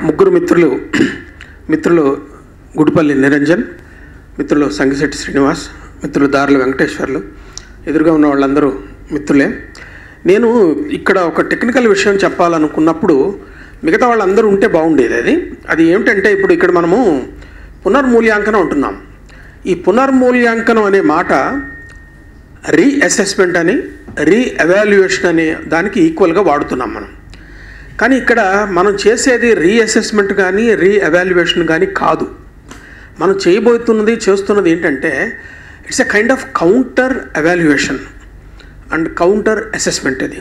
ముగ్గురు మిత్రులు గుడిపల్లి నిరంజన్, మిత్రులు సంగిశెట్టి శ్రీనివాస్, మిత్రులు దార్ల వెంకటేశ్వర్లు, ఎదురుగా ఉన్న వాళ్ళందరూ మిత్రులే. నేను ఇక్కడ ఒక టెక్నికల్ విషయం చెప్పాలనుకున్నప్పుడు మిగతా వాళ్ళందరూ ఉంటే బాగుండేది. అది ఏమిటంటే, ఇప్పుడు ఇక్కడ మనము పునర్మూల్యాంకనం ఉంటున్నాం. ఈ పునర్మూల్యాంకనం అనే మాట రీఅసెస్మెంట్ అని, రీఎవాల్యుయేషన్ అనే దానికి ఈక్వల్గా వాడుతున్నాం మనం. కానీ ఇక్కడ మనం చేసేది రీఅసెస్మెంట్ కానీ రీఎవాల్యుయేషన్ కానీ కాదు. మనం చేస్తున్నది ఏంటంటే, it's a kind of counter evaluation and counter assessment. అది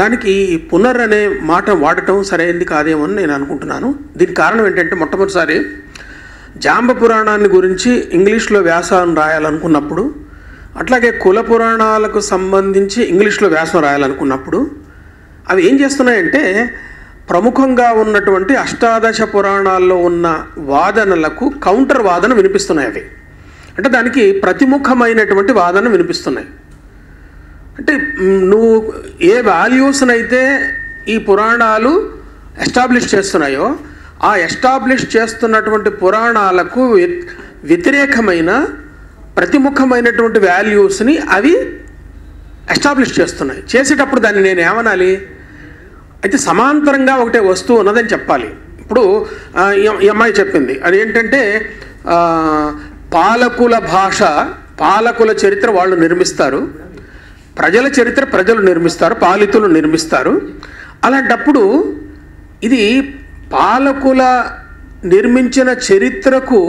దానికి పునర్ అనే మాట వాడటం సరైనది కాదేమో అని నేను అనుకుంటున్నాను. దీనికి కారణం ఏంటంటే, మొట్టమొదటిసారి జాంబ పురాణాన్ని గురించి ఇంగ్లీష్లో వ్యాసం రాయాలనుకున్నప్పుడు, అట్లాగే కుల పురాణాలకు సంబంధించి ఇంగ్లీష్లో వ్యాసం రాయాలనుకున్నప్పుడు అవి ఏం చేస్తున్నాయంటే, ప్రముఖంగా ఉన్నటువంటి అష్టాదశ పురాణాల్లో ఉన్న వాదనలకు కౌంటర్ వాదన వినిపిస్తున్నాయి. అవి అంటే దానికి ప్రతిముఖమైనటువంటి వాదన వినిపిస్తున్నాయి. అంటే నువ్వు ఏ వాల్యూస్నైతే ఈ పురాణాలు ఎస్టాబ్లిష్ చేస్తున్నాయో, ఆ ఎస్టాబ్లిష్ చేస్తున్నటువంటి పురాణాలకు వ్యతిరేకమైన ప్రతిముఖమైనటువంటి వాల్యూస్ని అవి ఎస్టాబ్లిష్ చేస్తున్నాయి. చేసేటప్పుడు దాన్ని నేను ఏమనాలి? అయితే సమాంతరంగా ఒకటే వస్తువు ఉన్నదని చెప్పాలి. ఇప్పుడు ఈ అమ్మాయి చెప్పింది అదేంటంటే, పాలకుల భాష, పాలకుల చరిత్ర వాళ్ళు నిర్మిస్తారు, ప్రజల చరిత్ర ప్రజలు నిర్మిస్తారు, పాలితులు నిర్మిస్తారు. అలాంటప్పుడు ఇది పాలకుల నిర్మించిన చరిత్రకు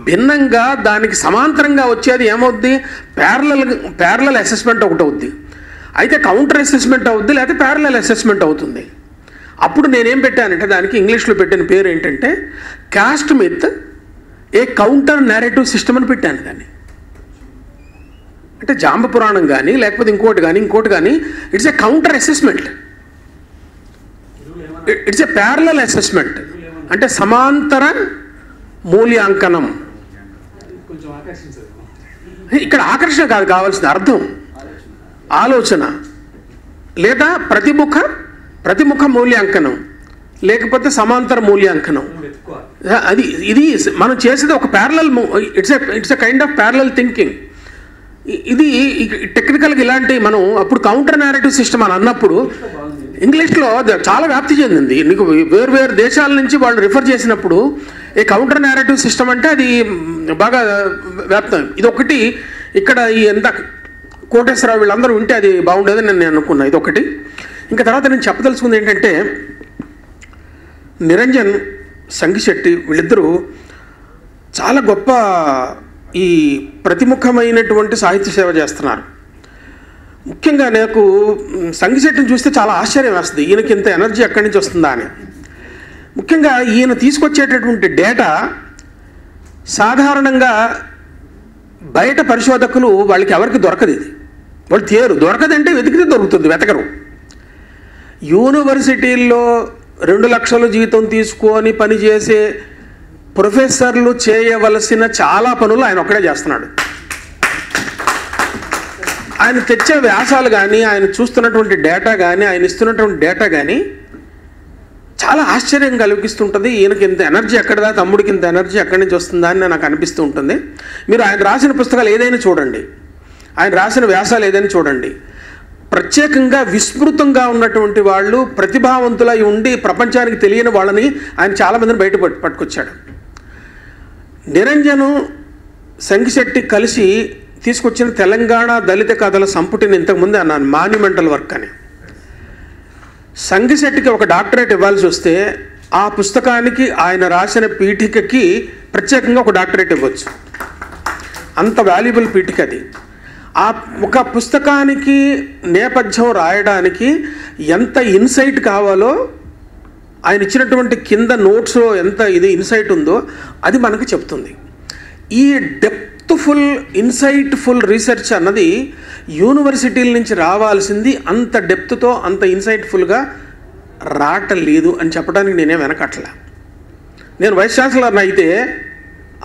భిన్నంగా దానికి సమాంతరంగా వచ్చేది ఏమవుద్ది? ప్యారలల్ అసెస్మెంట్ ఒకటి అవుద్ది. అయితే కౌంటర్ అసెస్మెంట్ అవుద్ది, లేకపోతే ప్యారలల్ అసెస్మెంట్ అవుతుంది. అప్పుడు నేనేం పెట్టానంటే, దానికి ఇంగ్లీష్లో పెట్టిన పేరు ఏంటంటే కాస్ట్ మిత్ ఏ కౌంటర్ నేరేటివ్ సిస్టమ్ అని పెట్టాను దాన్ని. అంటే జాంబ పురాణం కానీ లేకపోతే ఇంకోటి కానీ it's a counter assessment, it's a parallel assessment. అంటే సమాంతర మూల్యాంకనం. ఇక్కడ ఆకర్షణ కాదు కావాల్సిన, అర్థం, ఆలోచన, లేదా ప్రతిముఖ మూల్యాంకనం, లేకపోతే సమాంతర మూల్యాంకనం. ఇది మనం చేసేది ఒక parallel, it's a kind of parallel thinking. ఇది టెక్నికల్గా ఇలాంటి మనం అప్పుడు కౌంటర్ నేరేటివ్ సిస్టమ్ అని అన్నప్పుడు ఇంగ్లీష్లో చాలా వ్యాప్తి చెందింది. నీకు వేరు దేశాల నుంచి వాళ్ళు రిఫర్ చేసినప్పుడు ఈ కౌంటర్ నేరేటివ్ సిస్టమ్ అంటే అది బాగా వ్యాప్తం. ఇది ఒకటి ఇక్కడ ఈ ఎంత కోటేశ్వరరావు వీళ్ళందరూ ఉంటే అది బాగుండేదని నేను అనుకున్నా. ఇదొకటి. ఇంకా తర్వాత నేను చెప్పదలుచుకుంది ఏంటంటే, నిరంజన్, సంగిశెట్టి వీళ్ళిద్దరూ చాలా గొప్ప ఈ ప్రతిముఖమైనటువంటి సాహిత్య సేవ చేస్తున్నారు. ముఖ్యంగా నాకు సంగిశెట్టిని చూస్తే చాలా ఆశ్చర్యం వేస్తుంది, ఈయనకి ఇంత ఎనర్జీ ఎక్కడి నుంచి వస్తుందా అని. ముఖ్యంగా ఈయన తీసుకొచ్చేటటువంటి డేటా సాధారణంగా బయట పరిశోధకులు వాళ్ళకి ఎవరికి దొరకదు. ఇది వాళ్ళు దొరకదంటే వెతికితే దొరుకుతుంది, వెతకరు. యూనివర్సిటీల్లో 2 లక్షల జీతం తీసుకొని పనిచేసే ప్రొఫెసర్లు చేయవలసిన చాలా పనులు ఆయన ఒక్కడే చేస్తున్నాడు. ఆయన తెచ్చే వ్యాసాలు కానీ, ఆయన చూస్తున్నటువంటి డేటా కానీ, ఆయన ఇస్తున్నటువంటి డేటా కానీ చాలా ఆశ్చర్యం కలిగిస్తుంటుంది. ఈయనకి ఇంత ఎనర్జీ ఎక్కడదా, తమ్ముడికి ఇంత ఎనర్జీ ఎక్కడి నుంచి వస్తుందా అని నాకు అనిపిస్తూ ఉంటుంది. మీరు ఆయన రాసిన పుస్తకాలు ఏదైనా చూడండి, ఆయన రాసిన వ్యాసాలు ఏదైనా చూడండి, ప్రత్యేకంగా విస్మృతంగా ఉన్నటువంటి వాళ్ళు, ప్రతిభావంతులై ఉండి ప్రపంచానికి తెలియని వాళ్ళని ఆయన చాలామందిని బయట పట్టుకొచ్చాడు. నిరంజను, సంగిశెట్టి కలిసి తీసుకొచ్చిన తెలంగాణ దళిత కథల సంపుటిని ఇంతకుముందే అన్నాను, మాన్యుమెంటల్ వర్క్ అని. సంగిశెట్టికి ఒక డాక్టరేట్ ఇవ్వాల్సి వస్తే ఆ పుస్తకానికి ఆయన రాసిన పీఠికకి ప్రత్యేకంగా ఒక డాక్టరేట్ ఇవ్వచ్చు, అంత వాల్యుబుల్ పీఠిక అది. ఆ ఒక పుస్తకానికి నేపథ్యం రాయడానికి ఎంత ఇన్సైట్ కావాలో, ఆయన ఇచ్చినటువంటి కింద నోట్స్లో ఎంత ఇన్సైట్ ఉందో అది మనకు చెప్తుంది. ఈ డెప్త్ఫుల్, ఇన్సైట్ఫుల్ రీసెర్చ్ అన్నది యూనివర్సిటీల నుంచి రావాల్సింది. అంత డెప్త్తో, అంత ఇన్సైట్ఫుల్గా రావట్లేదు అని చెప్పడానికి నేనే వెనకట్లే. నేను వైస్ ఛాన్సలర్ని అయితే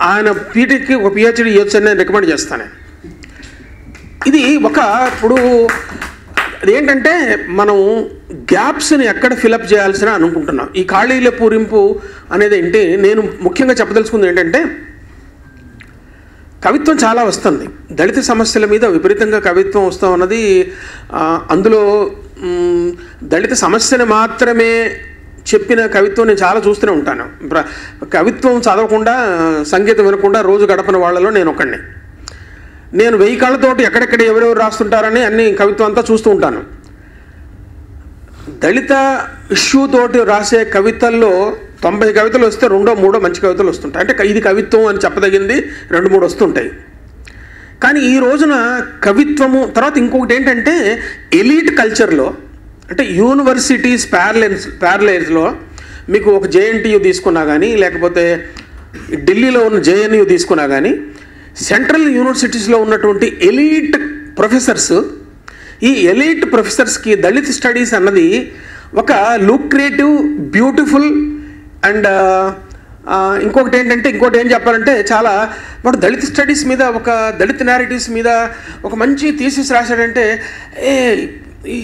ఆయన పీటీకి ఒక పిహెచ్డీ ఇవ్వచ్చు అని నేను రికమెండ్ చేస్తాను. ఇది ఇప్పుడు అదేంటంటే మనం గ్యాప్స్ని ఎక్కడ ఫిలప్ చేయాల్సిన అనుకుంటున్నాం. ఈ ఖాళీల పూరింపు అనేది ఏంటి, నేను ముఖ్యంగా చెప్పదలుచుకుంది ఏంటంటే కవిత్వం చాలా వస్తుంది. దళిత సమస్యల మీద విపరీతంగా కవిత్వం వస్తాం అన్నది, అందులో దళిత సమస్యను మాత్రమే చెప్పిన కవిత్వం నేను చాలా చూస్తూనే ఉంటాను. కవిత్వం చదవకుండా సంగీతం వినకుండా రోజు గడపని వాళ్ళలో నేను ఒకడిని. నేను 1000 కళ్ళతోటి ఎక్కడెక్కడ ఎవరెవరు రాస్తుంటారని అన్ని కవిత్వం అంతా చూస్తూ ఉంటాను. దళిత ఇష్యూ తోటి రాసే కవితల్లో 90 కవితలు వస్తే 2-3 మంచి కవితలు వస్తుంటాయి. అంటే ఇది కవిత్వం అని చెప్పదగింది 2-3 వస్తుంటాయి. కానీ ఈ రోజున కవిత్వము తర్వాత ఇంకొకటి ఏంటంటే ఎలీట్ కల్చర్లో, అంటే యూనివర్సిటీస్ ప్యారలైజ్లో మీకు ఒక జేఎన్టీయూ తీసుకున్నా కానీ, లేకపోతే ఢిల్లీలో ఉన్న జేఎన్యూ తీసుకున్నా కానీ, సెంట్రల్ యూనివర్సిటీస్లో ఉన్నటువంటి ఎలీట్ ప్రొఫెసర్స్, ఈ ఎలీట్ ప్రొఫెసర్స్కి దళిత్ స్టడీస్ అన్నది ఒక లూక్రేటివ్, బ్యూటిఫుల్ అండ్ ఇంకొకటి ఏం చెప్పాలంటే చాలా వాడు దళిత్ స్టడీస్ మీద, ఒక దళిత్ నేరేటివ్స్ మీద ఒక మంచి థీసిస్ రాశాడంటే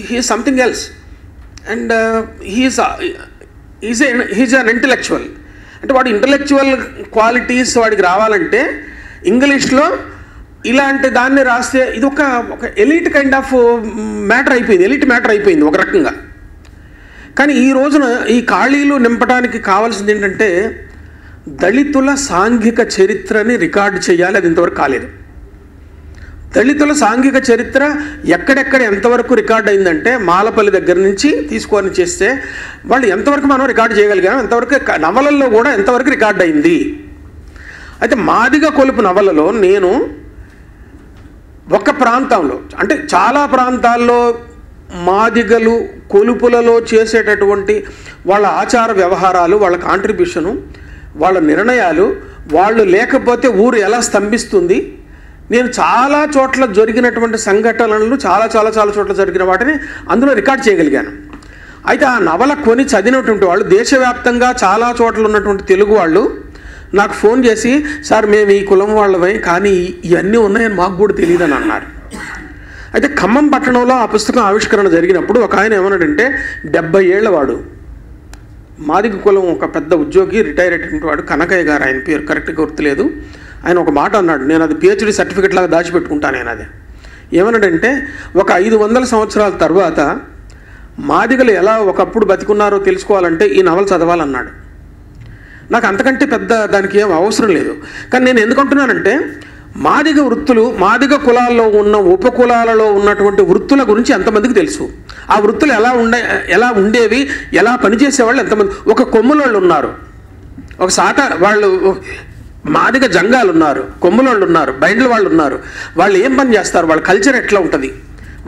he's something else and he's an intellectual. అంటే వాడు ఇంటలెక్చువల్ క్వాలిటీస్ వాడికి రావాలంటే ఇంగ్లీష్లో ఇలాంటి దాన్ని రాస్తే ఇది ఒక ఎలీట్ కైండ్ ఆఫ్ మ్యాటర్ అయిపోయింది, ఎలీట్ మ్యాటర్ అయిపోయింది ఒక రకంగా. కానీ ఈ రోజున ఈ ఖాళీలు నింపడానికి కావాల్సింది ఏంటంటే దళితుల సాంఘిక చరిత్రని రికార్డు చేయాలి. అది ఇంతవరకు కాలేదు. దళితుల సాంఘిక చరిత్ర ఎక్కడెక్కడ ఎంతవరకు రికార్డ్ అయిందంటే మాలపల్లి దగ్గర నుంచి తీసుకొని చేస్తే వాళ్ళు ఎంతవరకు మనం రికార్డు చేయగలిగాం, ఎంతవరకు నవలల్లో కూడా ఎంతవరకు రికార్డ్ అయింది. అయితే మాదిగ కొలుపు నవలలో నేను ఒక ప్రాంతంలో, అంటే చాలా ప్రాంతాల్లో మాదిగలు కొలుపులలో చేసేటటువంటి వాళ్ళ ఆచార వ్యవహారాలు, వాళ్ళ కాంట్రిబ్యూషను, వాళ్ళ నిర్ణయాలు, వాళ్ళు లేకపోతే ఊరు ఎలా స్తంభిస్తుంది, నేను చాలా చోట్ల జరిగినటువంటి సంఘటనలు చాలా చోట్ల జరిగిన వాటిని అందులో రికార్డ్ చేయగలిగాను. అయితే ఆ నవల కొని చదివినటువంటి వాళ్ళు దేశవ్యాప్తంగా చాలా చోట్ల ఉన్నటువంటి తెలుగు వాళ్ళు నాకు ఫోన్ చేసి, సార్ మేము ఈ కులం వాళ్ళమే కానీ ఇవన్నీ ఉన్నాయని మాకు కూడా తెలియదని అన్నారు. అయితే ఖమ్మం పట్టణంలో ఆ పుస్తకం ఆవిష్కరణ జరిగినప్పుడు ఒక ఆయన ఏమన్నాడంటే 70 ఏళ్ల వాడు, మాదిగ కులం ఒక పెద్ద ఉద్యోగి, రిటైర్ అయినటువంటి వాడు, కనకయ్య గారు ఆయన పేరు, కరెక్ట్గా గుర్తులేదు. ఆయన ఒక మాట అన్నాడు, నేను అది PhD సర్టిఫికెట్ లాగా దాచిపెట్టుకుంటాను. నేను అది ఏమన్నాడంటే ఒక 500 సంవత్సరాల తర్వాత మాదిగలు ఎలా ఒకప్పుడు బతికున్నారో తెలుసుకోవాలంటే ఈ నవల చదవాలన్నాడు. నాకు అంతకంటే పెద్ద దానికి ఏం అవసరం లేదు. కానీ నేను ఎందుకంటున్నానంటే మాదిగ వృత్తులు, మాదిగ కులాల్లో ఉన్న ఉపకులాలలో ఉన్నటువంటి వృత్తుల గురించి ఎంతమందికి తెలుసు, ఆ వృత్తులు ఎలా ఉండేవి, ఎలా పనిచేసేవాళ్ళు ఎంతమంది. ఒక కొమ్ములోళ్ళు ఉన్నారు, ఒక సాట వాళ్ళు, మాదిగ జంగాలు ఉన్నారు, కొమ్ములోళ్ళు ఉన్నారు, బైండ్ల వాళ్ళు ఉన్నారు. వాళ్ళు ఏం పని చేస్తారు, వాళ్ళ కల్చర్ ఎట్లా ఉంటుంది,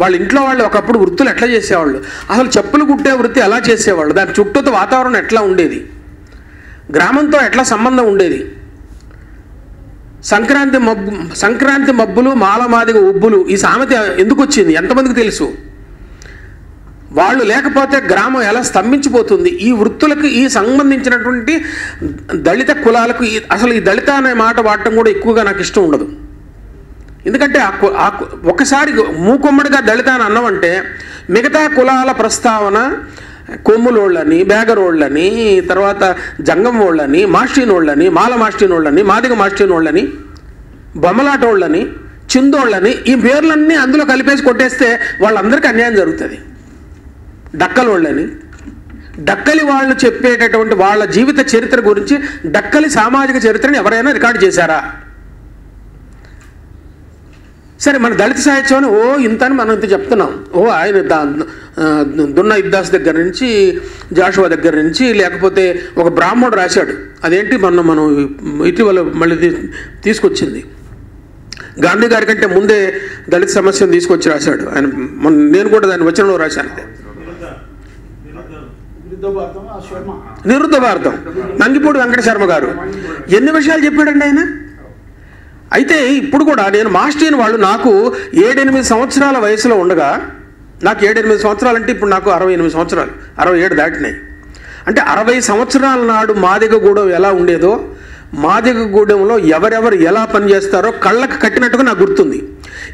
వాళ్ళ ఇంట్లో వాళ్ళు ఒకప్పుడు వృత్తులు ఎట్లా చేసేవాళ్ళు, అసలు చెప్పులు కుట్టే వృత్తి ఎలా చేసేవాళ్ళు, దాని చుట్టూతో వాతావరణం ఎట్లా ఉండేది, గ్రామంతో ఎట్లా సంబంధం ఉండేది, సంక్రాంతి మబ్బులు మాలమాదిగ ఉబ్బులు ఈ సామెత ఎందుకు వచ్చింది ఎంతమందికి తెలుసు. వాళ్ళు లేకపోతే గ్రామం ఎలా స్తంభించిపోతుంది. ఈ వృత్తులకు ఈ సంబంధించినటువంటి దళిత కులాలకు అసలు ఈ దళిత అనే మాట వాడటం కూడా ఎక్కువగా నాకు ఇష్టం ఉండదు. ఎందుకంటే ఒకసారి మూకొమ్మడిగా దళిత అని అన్నామంటే మిగతా కులాల ప్రస్తావన కొమ్ములోళ్ళని, బేగరోళ్ళని, తర్వాత జంగం వాళ్ళని, మాస్టీనోళ్ళని, మాల మాస్టీనోళ్ళని, మాదిగ మాస్టీనోళ్ళని, బొమ్మలాటోళ్ళని, చిందోళ్ళని, ఈ పేర్లన్నీ అందులో కలిపేసి కొట్టేస్తే వాళ్ళందరికీ అన్యాయం జరుగుతుంది. డక్కలోళ్ళని, డక్కలి వాళ్ళు చెప్పేటటువంటి వాళ్ళ జీవిత చరిత్ర గురించి డక్కలి సామాజిక చరిత్రని ఎవరైనా రికార్డు చేశారా? సరే, మన దళిత సాహిత్యం ఇంతని మనం ఇంత చెప్తున్నాం. ఆయన దున్న ఇద్దాస్ దగ్గర నుంచి, జాషువా దగ్గర నుంచి, లేకపోతే ఒక బ్రాహ్మణుడు రాశాడు, అదేంటి మనం ఇటీవల మళ్ళీ తీసుకొచ్చింది, గాంధీ గారి కంటే ముందే దళిత సమస్యను తీసుకొచ్చి రాశాడు ఆయన. నేను కూడా దాన్ని వచనంలో రాశాను, నిరుద్ధ భారతం, నంగిపూడి వెంకట శర్మ గారు. ఎన్ని విషయాలు చెప్పాడండి ఆయన. అయితే ఇప్పుడు కూడా నేను మాస్టర్ని వాళ్ళు నాకు 7-8 సంవత్సరాల వయసులో ఉండగా, నాకు 7-8 సంవత్సరాలు అంటే ఇప్పుడు నాకు 68 సంవత్సరాలు, 67 దాటినాయి. అంటే 60 సంవత్సరాల నాడు మాదిగగూడెం ఎలా ఉండేదో, మాదిగగూడెంలో ఎవరెవరు ఎలా పనిచేస్తారో కళ్ళకు కట్టినట్టుగా నాకు గుర్తుంది.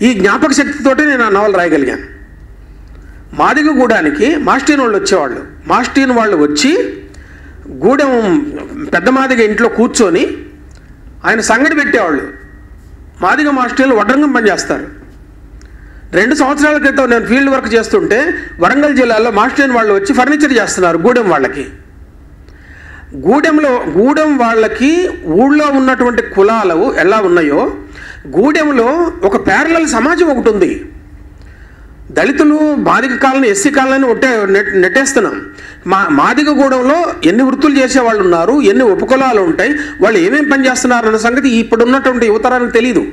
ఈ జ్ఞాపక శక్తితోటి నేను ఆ నవల రాయగలిగాను. మాదిగగూడానికి మాస్టీన్ వాళ్ళు వచ్చేవాళ్ళు. మాస్టీన్ వాళ్ళు వచ్చి గూడెం పెద్ద మాదిగ ఇంట్లో కూర్చొని ఆయన సంగడి పెట్టేవాళ్ళు. మాదిగ మాస్టర్లు వడ్రంగం పనిచేస్తారు. 2 సంవత్సరాల క్రితం నేను ఫీల్డ్ వర్క్ చేస్తుంటే వరంగల్ జిల్లాలో మాస్టర్ని వాళ్ళు వచ్చి ఫర్నిచర్ చేస్తున్నారు గూడెం వాళ్ళకి. గూడెం వాళ్ళకి ఊళ్ళో ఉన్నటువంటి కులాలు ఎలా ఉన్నాయో గూడెంలో ఒక ప్యారలల్ సమాజం ఒకటి ఉంది. దళితులు మాదిగ కాలనీ ఎస్సీ కాలనీ నెట్టేస్తున్నాం. మాదిగగూడెంలో ఎన్ని వృత్తులు చేసేవాళ్ళు ఉన్నారు, ఎన్ని ఉపకులాలు ఉంటాయి, వాళ్ళు ఏమేమి పని చేస్తున్నారు అన్న సంగతి ఇప్పుడు ఉన్నటువంటి యువతరానికి తెలీదు.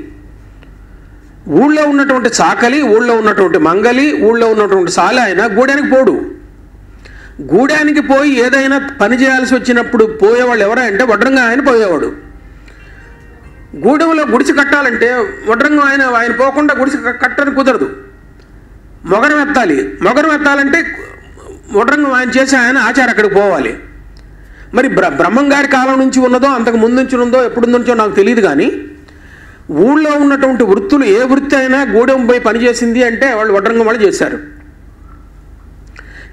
ఊళ్ళో ఉన్నటువంటి చాకలి, ఊళ్ళో ఉన్నటువంటి మంగలి, ఊళ్ళో ఉన్నటువంటి సాలి ఆయన గూడానికి పోడు. గూడానికి పోయి ఏదైనా పని చేయాల్సి వచ్చినప్పుడు పోయేవాళ్ళు ఎవరంటే వడ్రంగం ఆయన పోయేవాడు. గూడెంలో గుడిసి కట్టాలంటే వడ్రంగం ఆయన పోకుండా గుడిసి కట్టని కుదరదు. మొగరం ఎత్తాలంటే వడ్రంగం ఆయన చేసి ఆయన ఆచారం అక్కడికి పోవాలి. మరి బ్రహ్మంగారి కాలం నుంచి ఉన్నదో అంతకు ముందు నుంచి ఉందో ఎప్పుడుందో నాకు తెలియదు. కానీ ఊళ్ళో ఉన్నటువంటి వృత్తులు ఏ వృత్తి అయినా గూడెం పోయి పనిచేసింది అంటే వాళ్ళు వడ్రంగం వాళ్ళు చేశారు.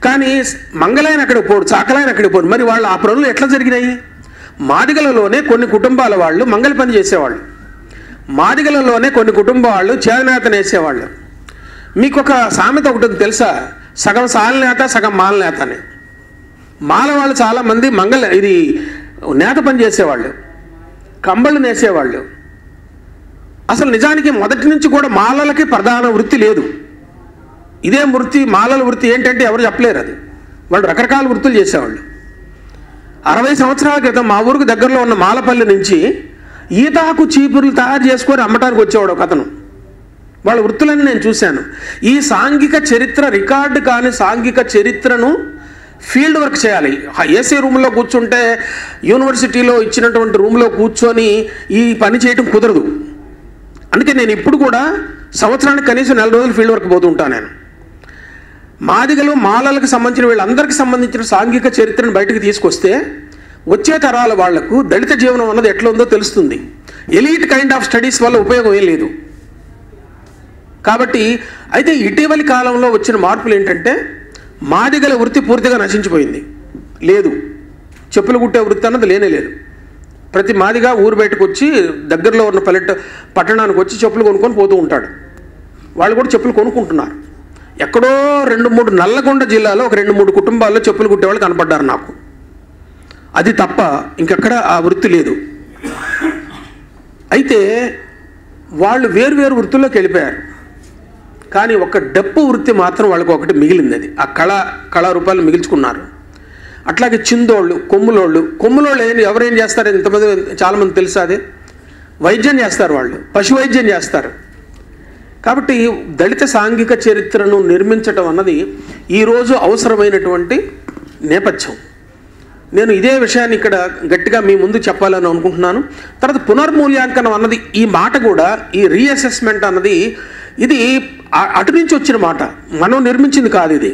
కానీ మంగళాయన అక్కడికి పోడు, చాకలాయన అక్కడికి పోడు. మరి వాళ్ళు ఆ పనులు ఎట్లా జరిగినాయి? మాదిగలలోనే కొన్ని కుటుంబాల వాళ్ళు మంగళ పని చేసేవాళ్ళు, మాదిగలలోనే కొన్ని కుటుంబ వాళ్ళు చేదనేతను వేసేవాళ్ళు. మీకు ఒక సామెత ఒకటి తెలుసా? సగం సాలనేత సగం మాలనేత అని. మాల వాళ్ళు చాలామంది ఇది నేత పని చేసేవాళ్ళు, కంబళ్ళు నేసేవాళ్ళు. అసలు నిజానికి మొదటి నుంచి కూడా మాలలకి ప్రధాన వృత్తి లేదు. ఇదే వృత్తి మాలల వృత్తి ఏంటంటే ఎవరు చెప్పలేరు. అది వాళ్ళు రకరకాల వృత్తులు చేసేవాళ్ళు. 60 సంవత్సరాల క్రితం మా ఊరికి దగ్గరలో ఉన్న మాలపల్లి నుంచి ఈతాకు చీపుర్లు తయారు చేసుకొని అమ్మటానికి వచ్చేవాడు ఒక అతను. వాళ్ళ వృత్తులన్నీ నేను చూశాను. ఈ సాంఘిక చరిత్ర రికార్డు కాని సాంఘిక చరిత్రను ఫీల్డ్ వర్క్ చేయాలి. ఏసీ రూమ్లో కూర్చుంటే యూనివర్సిటీలో ఇచ్చినటువంటి రూమ్లో కూర్చొని ఈ పని చేయటం కుదరదు. అందుకే నేను ఇప్పుడు కూడా సంవత్సరానికి కనీసం 4 రోజులు ఫీల్డ్ వర్క్ పోతూ ఉంటాను. నేను మాదిగలు మాలలకు సంబంధించిన వీళ్ళందరికీ సంబంధించిన సాంఘిక చరిత్రను బయటకు తీసుకొస్తే వచ్చే తరాల వాళ్లకు దళిత జీవనం అన్నది ఎట్లా ఉందో తెలుస్తుంది. ఎలీట్ కైండ్ ఆఫ్ స్టడీస్ వల్ల ఉపయోగం ఏం లేదు. కాబట్టి అయితే ఇటీవలి కాలంలో వచ్చిన మార్పులు ఏంటంటే మాదిగల వృత్తి పూర్తిగా నశించిపోయింది. లేదు, చెప్పులు కుట్టే వృత్తి అన్నది లేనే లేదు. ప్రతి మాదిగా ఊరు బయటకు వచ్చి దగ్గరలో ఉన్న పట్టణానికి వచ్చి చెప్పులు కొనుక్కొని పోతూ ఉంటాడు. వాళ్ళు కూడా చెప్పులు కొనుక్కుంటున్నారు. ఎక్కడో 2-3 నల్లగొండ జిల్లాలో ఒక 2-3 కుటుంబాల్లో చెప్పులు కుట్టేవాళ్ళు కనపడ్డారు నాకు. అది తప్ప ఇంకెక్కడ ఆ వృత్తి లేదు. అయితే వాళ్ళు వేరు వృత్తుల్లోకి వెళ్ళిపోయారు. కానీ ఒక డప్పు వృత్తి మాత్రం వాళ్ళకు ఒకటి మిగిలింది. అది ఆ కళా రూపాయలు మిగిల్చుకున్నారు. అట్లాగే చిందోళ్ళు, కొమ్ములోళ్ళు ఎవరేం చేస్తారు? ఇంతమంది చాలామంది తెలుసా? అదే వైద్యం చేస్తారు, వాళ్ళు పశు వైద్యం చేస్తారు. కాబట్టి దళిత సాంఘిక చరిత్రను నిర్మించటం అన్నది ఈరోజు అవసరమైనటువంటి నేపథ్యం. నేను ఇదే విషయాన్ని ఇక్కడ గట్టిగా మీ ముందు చెప్పాలని అనుకుంటున్నాను. తర్వాత పునర్మూల్యాంకనం అన్నది ఈ మాట కూడా, ఈ రీఅసెస్మెంట్ అన్నది ఇది అటు నుంచి వచ్చిన మాట, మనం నిర్మించింది కాదు. ఇది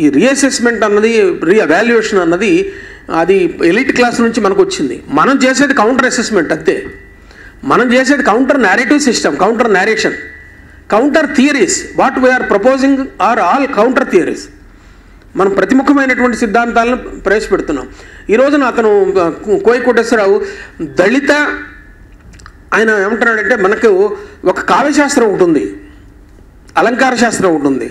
ఈ రీఅసెస్మెంట్ అన్నది, రీఅవాల్యుయేషన్ అన్నది అది ఎలిట్ క్లాస్ నుంచి మనకు వచ్చింది. మనం చేసేది కౌంటర్ అసెస్మెంట్ అంతే. మనం చేసేది counter narrative system, counter narration, counter theories. What we are proposing are all counter theories. మనం ప్రతిముఖమైనటువంటి సిద్ధాంతాలను ప్రవేశపెడుతున్నాం. ఈ రోజున అతను కోయి కోటేశ్వరరావు దళిత, ఆయన ఏమంటున్నాడంటే మనకు ఒక కావ్యశాస్త్రం ఒకటి ఉంది, అలంకార శాస్త్రం ఒకటి ఉంది.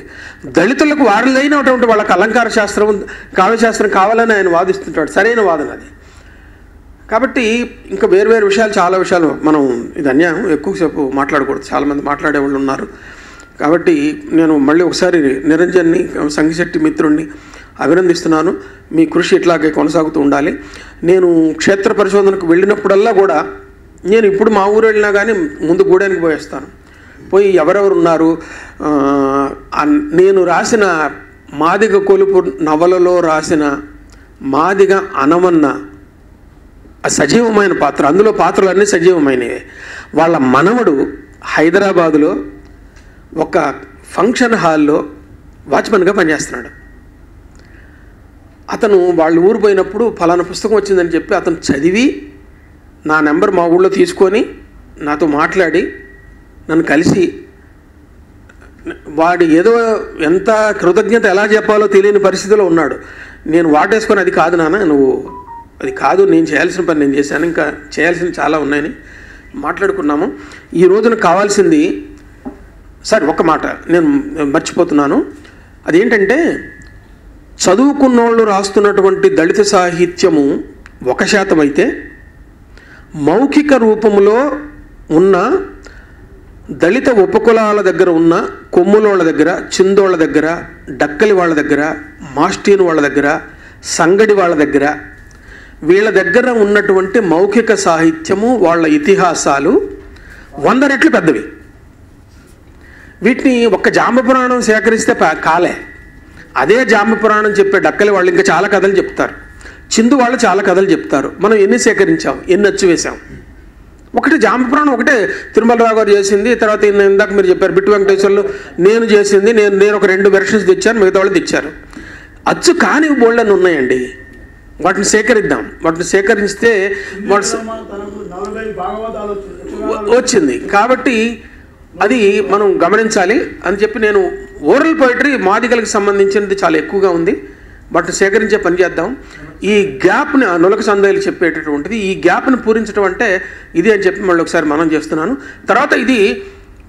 దళితులకు వారిదైనటువంటి వాళ్ళకి అలంకార శాస్త్రం, కావ్యశాస్త్రం కావాలని ఆయన వాదిస్తుంటాడు. సరైన వాదన అది. కాబట్టి ఇంకా వేరు విషయాలు, చాలా విషయాలు మనం ఇది అన్యాయం ఎక్కువసేపు మాట్లాడకూడదు. చాలామంది మాట్లాడే వాళ్ళు ఉన్నారు. కాబట్టి నేను మళ్ళీ ఒకసారి నిరంజన్ని, సంగిశెట్టి మిత్రుడిని అభినందిస్తున్నాను. మీ కృషి ఇట్లాగే కొనసాగుతూ ఉండాలి. నేను క్షేత్ర పరిశోధనకు వెళ్ళినప్పుడల్లా కూడా, నేను ఇప్పుడు మా ఊరు వెళ్ళినా కానీ ముందు గూడానికి పోయేస్తాను. పోయి ఎవరెవరు ఉన్నారు, నేను రాసిన మాదిగ కొలుపు నవలలో రాసిన మాదిగ అనమన్న సజీవమైన పాత్ర, అందులో పాత్రలన్నీ సజీవమైనవి. వాళ్ళ మనవడు హైదరాబాదులో ఒక ఫంక్షన్ హాల్లో వాచ్మెన్గా పనిచేస్తున్నాడు. అతను వాళ్ళ ఊరు పోయినప్పుడు ఫలానా పుస్తకం వచ్చిందని చెప్పి అతను చదివి నా నెంబర్ మా ఊళ్ళో తీసుకొని నాతో మాట్లాడి నన్ను కలిసి వాడు ఏదో ఎంత కృతజ్ఞత ఎలా చెప్పాలో తెలియని పరిస్థితిలో ఉన్నాడు. నేను వాటేసుకొని అది కాదు నాన్న, నువ్వు అది కాదు, నేను చేయాల్సిన పని నేను చేశాను, ఇంకా చేయాల్సినవి చాలా ఉన్నాయని మాట్లాడుకున్నాము. ఈ రోజున కావాల్సింది సార్ ఒక మాట నేను మర్చిపోతున్నాను. అదేంటంటే చదువుకున్నోళ్ళు రాస్తున్నటువంటి దళిత సాహిత్యము 1% అయితే మౌఖిక రూపంలో ఉన్న దళిత ఉపకులాల దగ్గర ఉన్న కొమ్ములోళ్ళ దగ్గర, చిందోళ్ళ దగ్గర, డక్కలి వాళ్ళ దగ్గర, మాస్టీన్ వాళ్ళ దగ్గర, సంగడి వాళ్ళ దగ్గర, వీళ్ళ దగ్గర ఉన్నటువంటి మౌఖిక సాహిత్యము, వాళ్ళ ఇతిహాసాలు 100 రెట్లు పెద్దవి. వీటిని ఒక్క జాంబపురాణం సేకరిస్తే కాలే. అదే జాంబపురాణం చెప్పే డక్కలి వాళ్ళు ఇంకా చాలా కథలు చెప్తారు, చిందు వాళ్ళు చాలా కథలు చెప్తారు. మనం ఎన్ని సేకరించాం, ఎన్ని అచ్చు వేసాం? ఒకటి జాంబపురాణం ఒకటే తిరుమలరావు గారు చేసింది. తర్వాత ఇందాక మీరు చెప్పారు బిట్టు వెంకటేశ్వర్లు నేను చేసింది, నేను ఒక 2 వెర్షన్స్ తెచ్చాను, మిగతా వాళ్ళు తెచ్చారు. అచ్చు కాని బోల్డని ఉన్నాయండి. వాటిని సేకరిద్దాం. వాటిని సేకరిస్తే వచ్చింది కాబట్టి అది మనం గమనించాలి అని చెప్పి నేను ఓరల్ పోయిటరీ మాదిగలకు సంబంధించినది చాలా ఎక్కువగా ఉంది. వాటిని సేకరించే పని చేద్దాం. ఈ గ్యాప్ని నులక సందేహాలు చెప్పేటటువంటిది, ఈ గ్యాప్ని పూరించడం అంటే ఇది అని చెప్పి మళ్ళీ ఒకసారి మనం చేస్తున్నాను. తర్వాత ఇది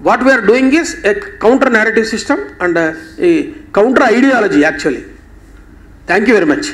what we are doing is a counter narrative system and ఈ counter ideology actually. Thank you very much.